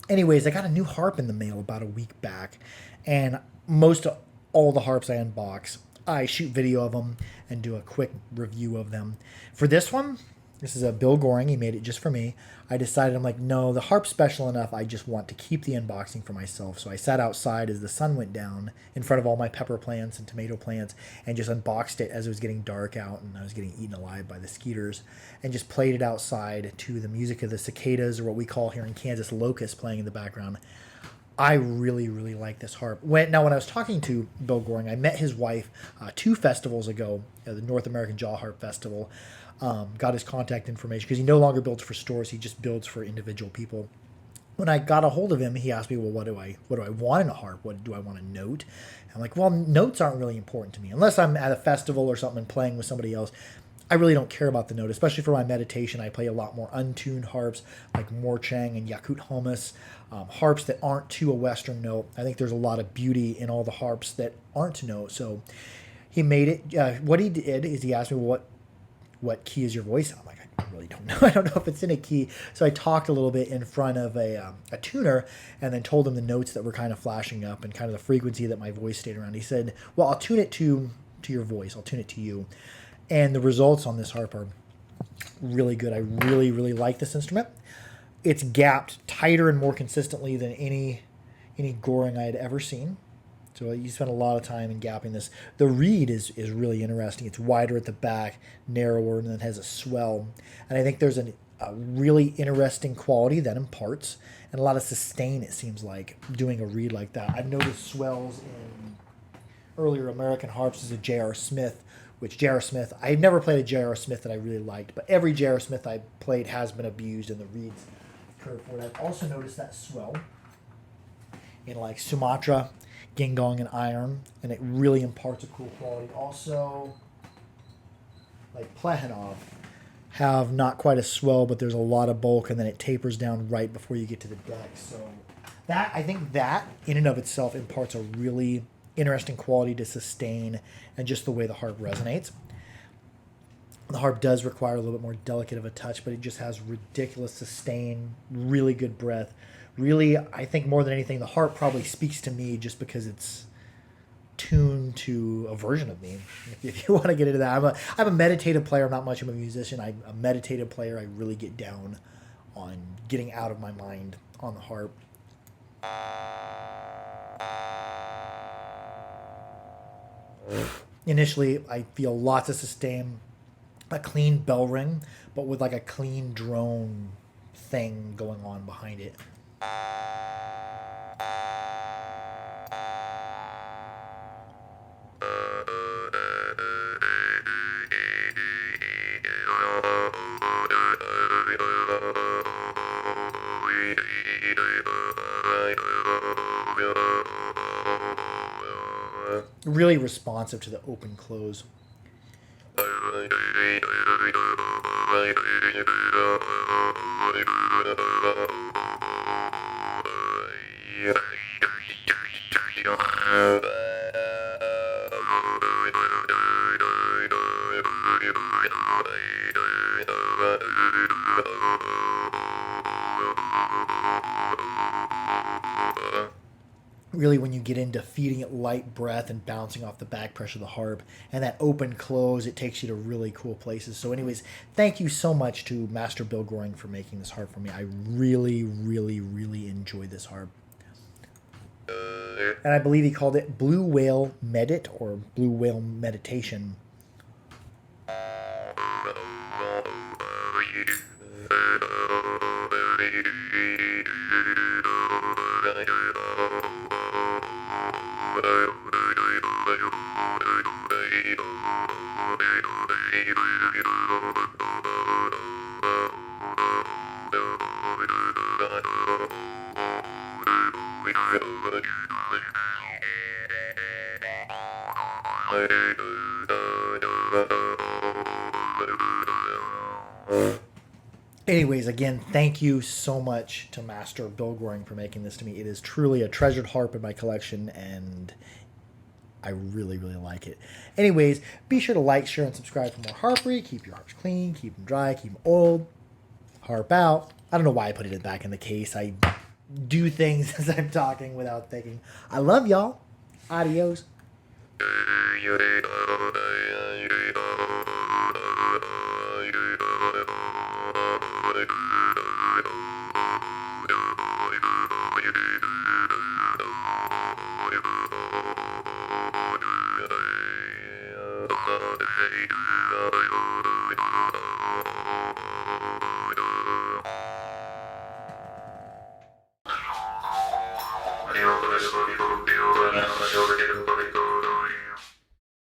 Anyways, I got a new harp in the mail about a week back, and most of all the harps I unbox, I shoot video of them and do a quick review of them. For this one, this is a Bill Gohring. He made it just for me. I decided, I'm like, no, the harp's special enough. I just want to keep the unboxing for myself. So I sat outside as the sun went down in front of all my pepper plants and tomato plants and just unboxed it as it was getting dark out and I was getting eaten alive by the skeeters and just played it outside to the music of the cicadas, or what we call here in Kansas locusts, playing in the background. I really, really like this harp. When I was talking to Bill Goring, I met his wife 2 festivals ago, the North American Jaw Harp Festival. Got his contact information because he no longer builds for stores; he just builds for individual people. When I got a hold of him, he asked me, "Well, what do I want in a harp? What do I want to note?" I'm like, "Well, notes aren't really important to me unless I'm at a festival or something and playing with somebody else. I really don't care about the note, especially for my meditation. I play a lot more untuned harps like Morchang and Yakut Homus, harps that aren't to a Western note. I think there's a lot of beauty in all the harps that aren't to note. So he made it. What he did is he asked me, well, what key is your voice in? I'm like, I really don't know. I don't know if it's in a key. So I talked a little bit in front of a tuner and then told him the notes that were kind of flashing up and kind of the frequency that my voice stayed around. He said, well, I'll tune it to your voice. I'll tune it to you. And the results on this harp are really good. I really, really like this instrument. It's gapped tighter and more consistently than any Goring I had ever seen. So you spend a lot of time in gapping this. The reed is really interesting. It's wider at the back, narrower, and then has a swell. And I think there's a really interesting quality that imparts and a lot of sustain, it seems like, doing a reed like that. I've noticed swells in earlier American harps as a J.R. Smith, which J.R. Smith, I've never played a J.R. Smith that I really liked, but every J.R. Smith I played has been abused and the reeds curve for it. I've also noticed that swell in like Sumatra, Gingong, and Iron, and it really imparts a cool quality. Also, like Plehanov have not quite a swell, but there's a lot of bulk, and then it tapers down right before you get to the deck. So that, I think that in and of itself imparts a really interesting quality to sustain and just the way the harp resonates. The harp does require a little bit more delicate of a touch, but it just has ridiculous sustain, really good breath. Really, I think more than anything, the harp probably speaks to me just because it's tuned to a version of me. If you want to get into that, I'm a meditative player. I'm not much of a musician. I'm a meditative player. I really get down on getting out of my mind on the harp. Initially, I feel lots of sustain, a clean bell ring, but with like a clean drone thing going on behind it. Really responsive to the open close. Really, when you get into feeding it light breath and bouncing off the back pressure of the harp and that open close, it takes you to really cool places. So anyways, thank you so much to Master Bill Goring for making this harp for me. I really, really, really enjoy this harp. And I believe he called it Blue Whale Medit or Blue Whale Meditation. Anyways, again, thank you so much to Master Bill Goring for making this to me. It is truly a treasured harp in my collection, and I really, really like it. Anyways, be sure to like, share, and subscribe for more harpery. Keep your harps clean, keep them dry, keep them oiled. Harp out. I don't know why I put it back in the case. I do things as I'm talking without thinking. I love y'all. Adios.